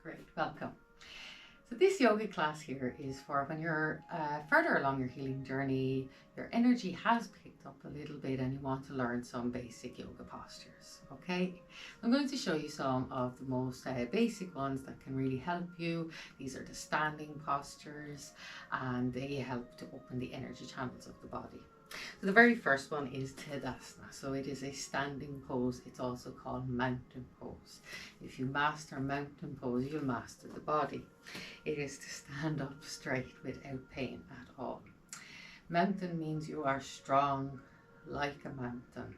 Great, welcome. So this yoga class here is for when you're further along your healing journey, your energy has picked up a little bit and you want to learn some basic yoga postures, okay? I'm going to show you some of the most basic ones that can really help you. These are the standing postures and they help to open the energy channels of the body. So the very first one is Tadasana. So it is a standing pose. It's also called mountain pose. If you master mountain pose, you'll master the body. It is to stand up straight without pain at all. Mountain means you are strong like a mountain.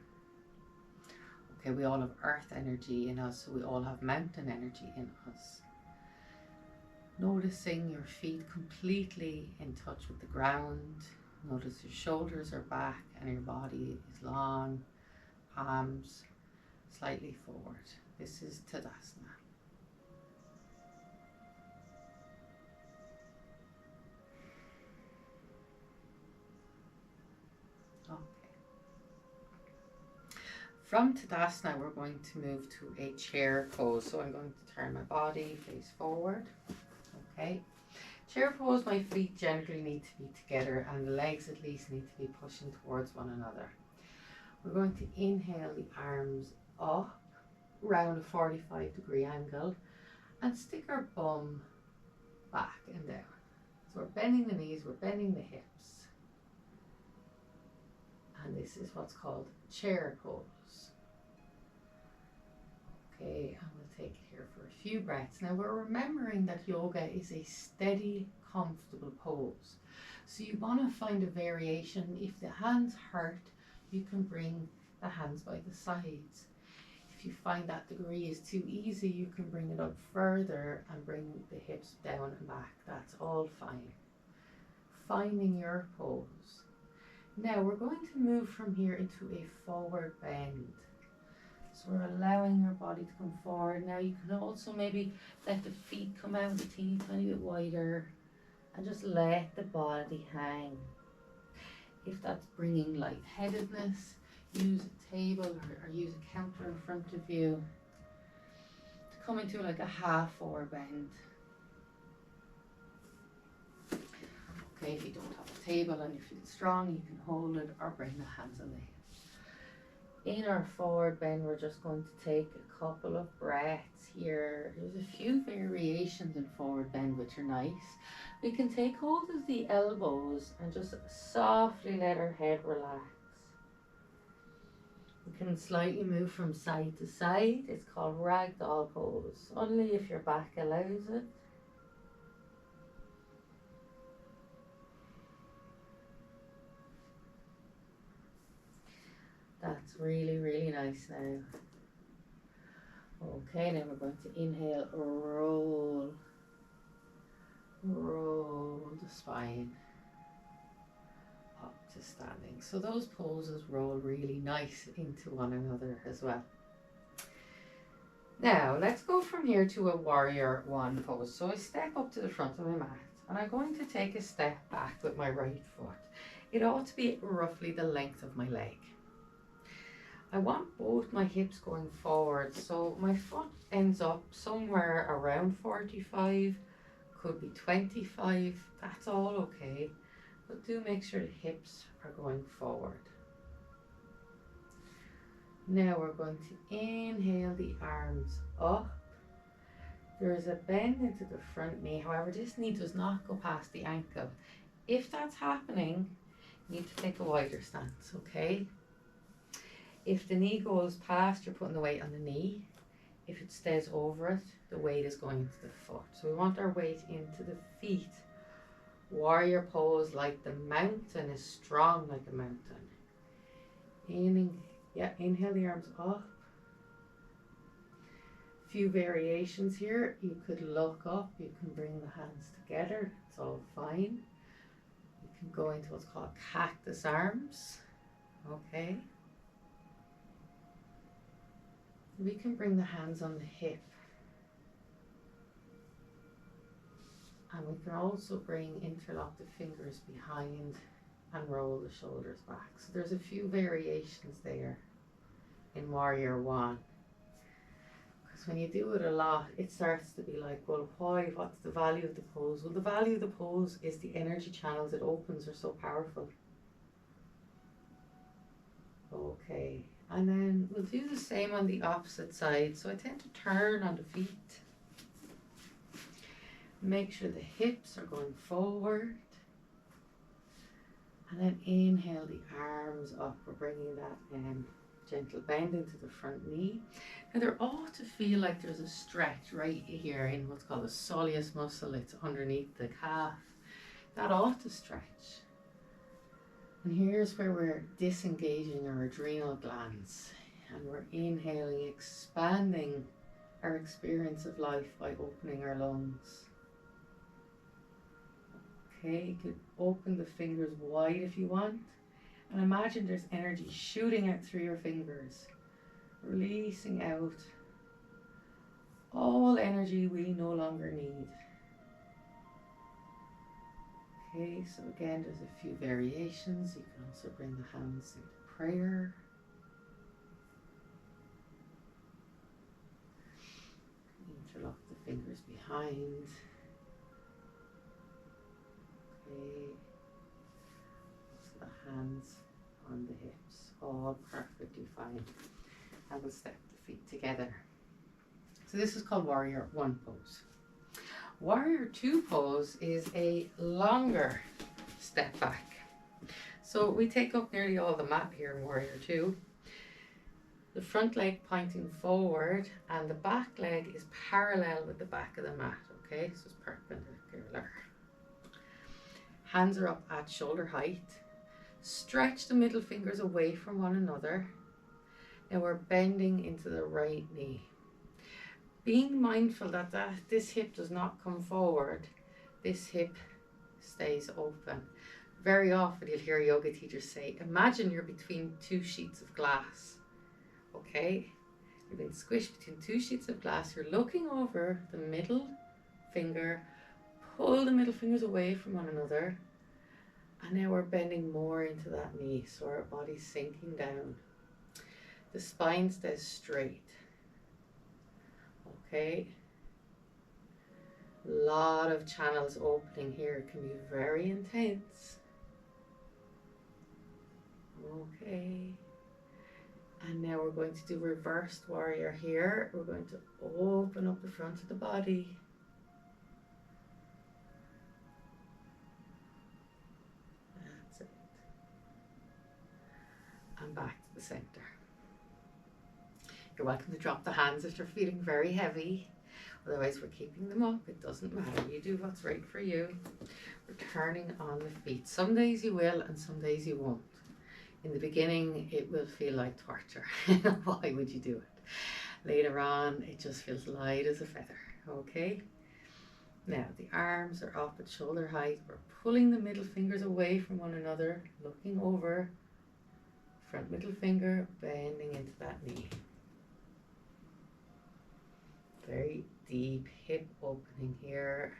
Okay, we all have earth energy in us, so we all have mountain energy in us. Noticing your feet completely in touch with the ground. Notice your shoulders are back and your body is long, palms slightly forward. This is Tadasana. Okay. From Tadasana, we're going to move to a chair pose. So I'm going to turn my body face forward. Okay. Chair pose, my feet generally need to be together and the legs at least need to be pushing towards one another. We're going to inhale the arms up, round a 45-degree angle, and stick our bum back and down. So we're bending the knees, we're bending the hips. And this is what's called chair pose. Okay, and we'll take it here for a few breaths. Now we're remembering that yoga is a steady, comfortable pose. So you want to find a variation. If the hands hurt, you can bring the hands by the sides. If you find that degree is too easy, you can bring it up further and bring the hips down and back. That's all fine. Finding your pose. Now we're going to move from here into a forward bend. So we're allowing your body to come forward. Now you can also maybe let the feet come out a teeny tiny bit wider and just let the body hang. If that's bringing lightheadedness, use a table or use a counter in front of you to come into like a half forward bend. Okay, if you don't have a table and you feel strong, you can hold it or bring the hands on the hips. In our forward bend, we're just going to take a couple of breaths here. There's a few variations in forward bend which are nice. We can take hold of the elbows and just softly let our head relax. We can slightly move from side to side. It's called ragdoll pose, only if your back allows it. That's really, really nice now. Okay, now we're going to inhale, roll the spine up to standing. So those poses roll really nice into one another as well. Now let's go from here to a warrior one pose. So I step up to the front of my mat and I'm going to take a step back with my right foot. It ought to be roughly the length of my leg. I want both my hips going forward, so my foot ends up somewhere around 45, could be 25, that's all okay, but do make sure the hips are going forward. Now we're going to inhale the arms up. There is a bend into the front knee, however this knee does not go past the ankle. If that's happening, you need to take a wider stance, okay? If the knee goes past, you're putting the weight on the knee. If it stays over it, the weight is going into the foot. So we want our weight into the feet. Warrior pose, like the mountain, is strong like a mountain. Inhale the arms up. Few variations here. You could look up, you can bring the hands together, it's all fine. You can go into what's called cactus arms, okay? We can bring the hands on the hip. And we can also interlock the fingers behind and roll the shoulders back. So there's a few variations there in Warrior One. Because when you do it a lot, it starts to be like, well, why? What's the value of the pose? Well, the value of the pose is the energy channels it opens are so powerful. Okay, and then we'll do the same on the opposite side. So I tend to turn on the feet. Make sure the hips are going forward. And then inhale the arms up. We're bringing that gentle bend into the front knee. Now there ought to feel like there's a stretch right here in what's called the soleus muscle. It's underneath the calf. That ought to stretch. And here's where we're disengaging our adrenal glands. And we're inhaling, expanding our experience of life by opening our lungs. Okay, you could open the fingers wide if you want. And imagine there's energy shooting out through your fingers, releasing out all energy we no longer need. Okay, so again, there's a few variations. You can also bring the hands into prayer. Interlock the fingers behind. Okay, so the hands on the hips, all perfectly fine. And we'll step the feet together. So this is called Warrior 1 pose. Warrior 2 pose is a longer step back. So we take up nearly all the mat here in Warrior 2. The front leg pointing forward and the back leg is parallel with the back of the mat, okay? So it's perpendicular. Hands are up at shoulder height. Stretch the middle fingers away from one another. Now we're bending into the right knee. Being mindful that this hip does not come forward, this hip stays open. Very often you'll hear yoga teachers say, imagine you're between two sheets of glass. Okay? You've been squished between two sheets of glass. You're looking over the middle finger. Pull the middle fingers away from one another. And now we're bending more into that knee, so our body's sinking down. The spine stays straight. Okay. A lot of channels opening here. It can be very intense. Okay. And now we're going to do reversed warrior here. We're going to open up the front of the body. That's it. And back to the center. You're welcome to drop the hands if you're feeling very heavy. Otherwise, we're keeping them up. It doesn't matter. You do what's right for you. We're turning on the feet. Some days you will and some days you won't. In the beginning, it will feel like torture. Why would you do it? Later on, it just feels light as a feather. Okay? Now, the arms are up at shoulder height. We're pulling the middle fingers away from one another, looking over. Front middle finger, bending into that knee. Very deep hip opening here,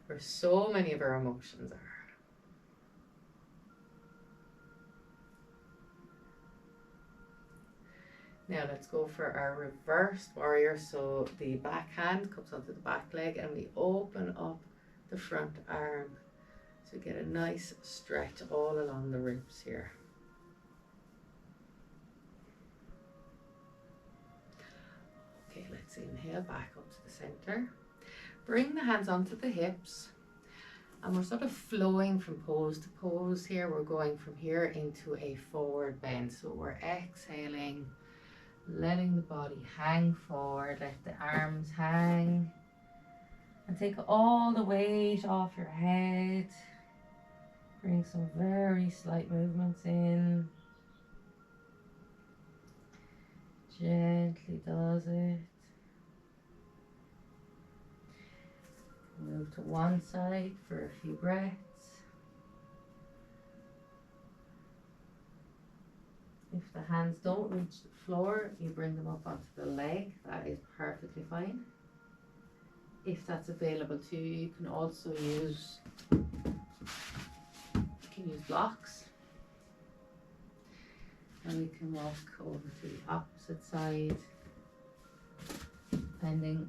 where so many of our emotions are. Now let's go for our reversed warrior. So the back hand comes onto the back leg and we open up the front arm to get a nice stretch all along the ribs here. Okay, let's inhale back up to the center. Bring the hands onto the hips. And we're sort of flowing from pose to pose here. We're going from here into a forward bend. So we're exhaling, letting the body hang forward. Let the arms hang. And take all the weight off your head. Bring some very slight movements in. Gently does it. Move to one side for a few breaths. If the hands don't reach the floor, you bring them up onto the leg. That is perfectly fine. If that's available to you, you can also use blocks. And we can walk over to the opposite side. depending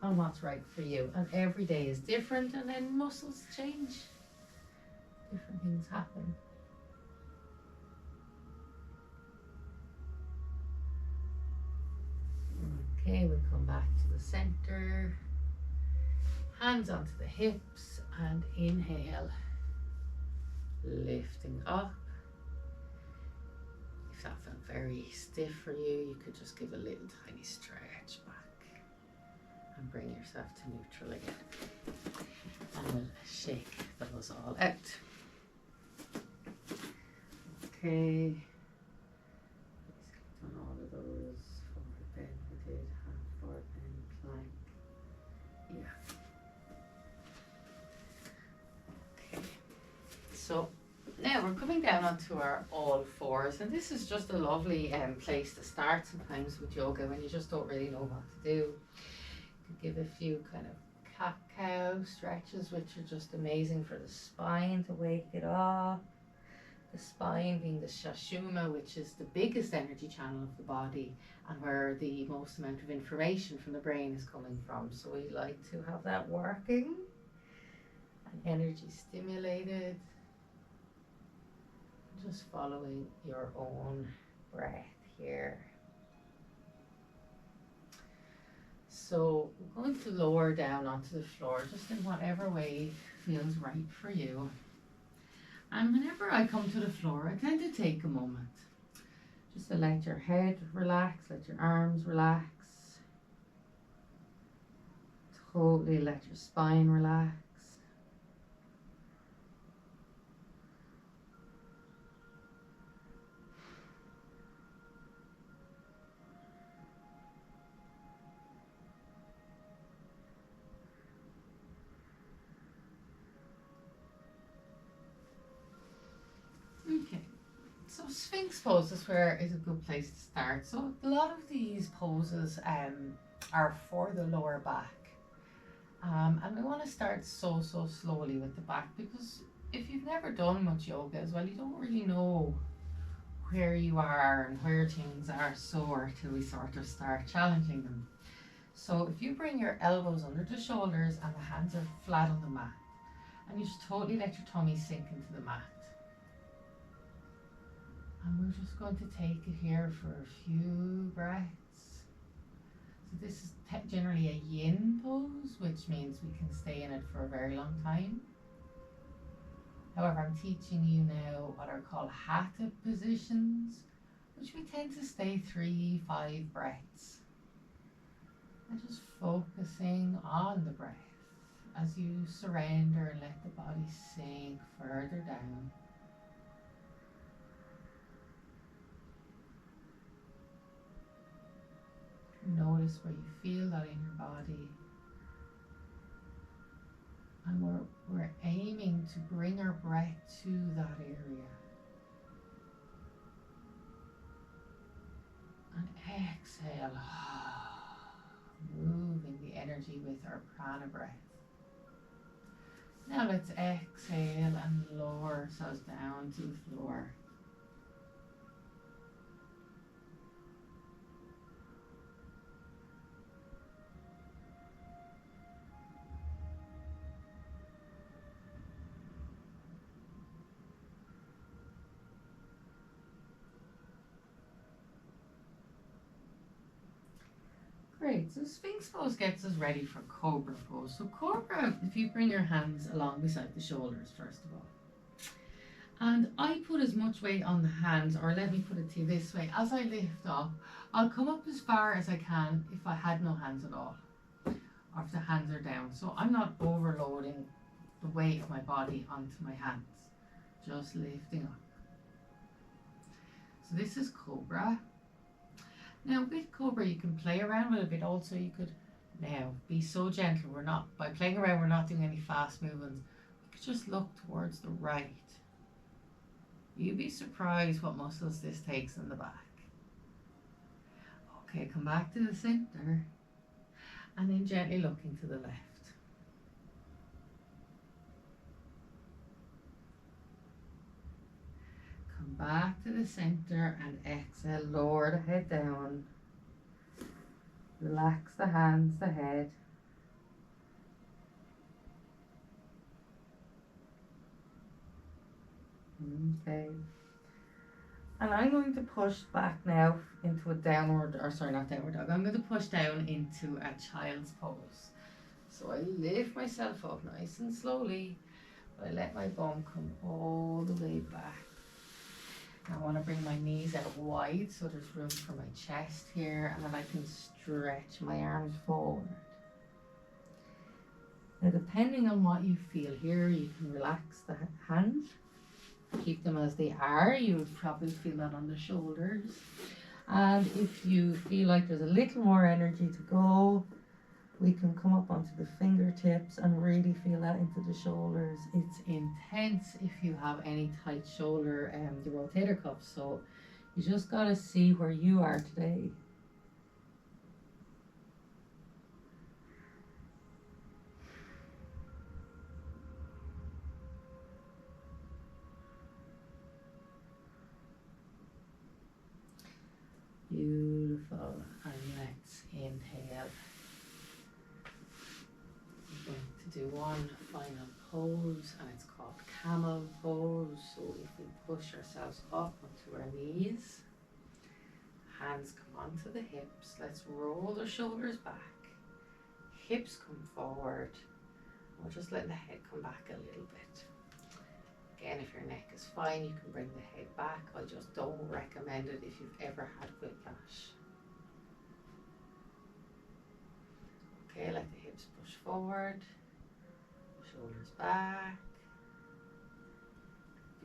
on what's right for you. And every day is different, and then muscles change. Different things happen. Okay, we'll come back to the center. Hands onto the hips and inhale. Lifting up. If that felt very stiff for you, you could just give a little tiny stretch back and bring yourself to neutral again. And we'll shake those all out. Okay. Done all of those. Forward bend we did, half forward bend, plank. Yeah. Okay. So now we're coming down onto our all fours, and this is just a lovely place to start sometimes with yoga when you just don't really know what to do. You could give a few kind of cat-cow stretches, which are just amazing for the spine to wake it up. The spine being the Sushumna, which is the biggest energy channel of the body and where the most amount of information from the brain is coming from. So we like to have that working and energy stimulated. Just following your own breath here. So we're going to lower down onto the floor just in whatever way feels right for you. And whenever I come to the floor, I tend to take a moment just to let your head relax, let your arms relax, totally let your spine relax. Okay, so Sphinx pose is where is a good place to start. So a lot of these poses are for the lower back. And we want to start so slowly with the back, because if you've never done much yoga as well, you don't really know where you are and where things are sore till we sort of start challenging them. So if you bring your elbows under the shoulders and the hands are flat on the mat, and you just totally let your tummy sink into the mat. And we're just going to take it here for a few breaths. So this is generally a yin pose, which means we can stay in it for a very long time. However, I'm teaching you now what are called hatha positions, which we tend to stay 3-5 breaths. And just focusing on the breath as you surrender and let the body sink further down. Notice where you feel that in your body. And we're aiming to bring our breath to that area. And exhale, moving the energy with our prana breath. Now let's exhale and lower ourselves down to the floor. Great, so Sphinx pose gets us ready for Cobra pose. So Cobra, if you bring your hands along beside the shoulders first of all. And I put as much weight on the hands, or let me put it to you this way, as I lift up, I'll come up as far as I can if I had no hands at all, or if the hands are down. So I'm not overloading the weight of my body onto my hands, just lifting up. So this is Cobra. Now with Cobra you can play around with it a bit also. You could now be so gentle. By playing around we're not doing any fast movements. We could just look towards the right. You'd be surprised what muscles this takes in the back. Okay, come back to the center and then gently looking to the left. Come back to the center and exhale, lower the head down. Relax the hands, the head. Okay. And I'm going to push back now into a downward, or sorry, not downward dog. I'm going to push down into a child's pose. So I lift myself up nice and slowly. I let my bum come all the way back. I want to bring my knees out wide so there's room for my chest here, and then I can stretch my arms forward. Now, depending on what you feel here, you can relax the hands, keep them as they are. You would probably feel that on the shoulders. And if you feel like there's a little more energy to go, we can come up onto the fingertips and really feel that into the shoulders. It's intense if you have any tight shoulder the rotator cuff. So you just got to see where you are today. Beautiful. And let's inhale. We're going to do one final pose, and it's called camel pose. So if we push ourselves up onto our knees, hands come onto the hips. Let's roll the shoulders back. Hips come forward. We'll just let the head come back a little bit. Again, if your neck is fine, you can bring the head back. I just don't recommend it if you've ever had whiplash. Okay, let the hips push forward. Shoulders back.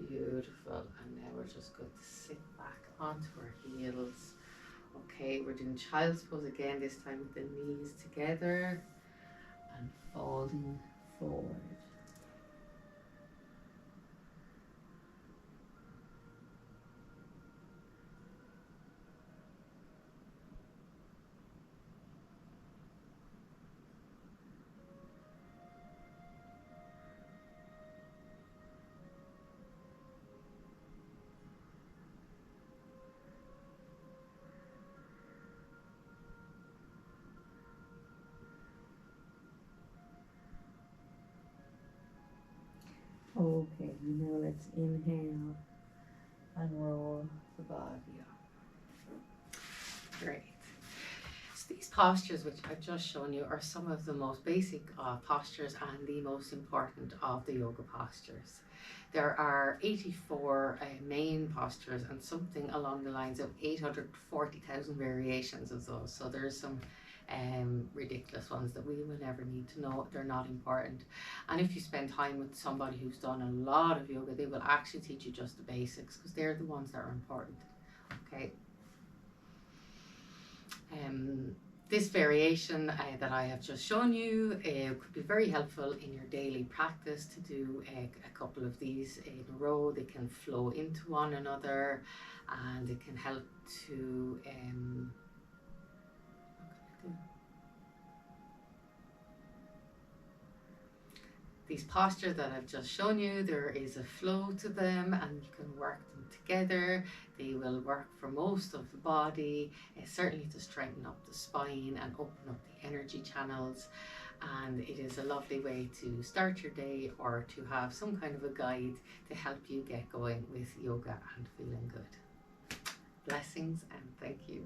Beautiful. And now we're just going to sit back onto our heels. Okay, we're doing child's pose again, this time with the knees together and folding forward. Okay, now let's inhale and roll the body up. Great. So these postures which I've just shown you are some of the most basic postures and the most important of the yoga postures. There are 84 main postures and something along the lines of 840,000 variations of those. So there's some ridiculous ones that we will never need to know. They're not important. And if you spend time with somebody who's done a lot of yoga, they will actually teach you just the basics because they're the ones that are important. Okay. This variation that I have just shown you could be very helpful in your daily practice to do a couple of these in a row. They can flow into one another and it can help to these postures that I've just shown you, there is a flow to them and you can work them together. They will work for most of the body, certainly to strengthen up the spine and open up the energy channels. And it is a lovely way to start your day or to have some kind of a guide to help you get going with yoga and feeling good. Blessings and thank you.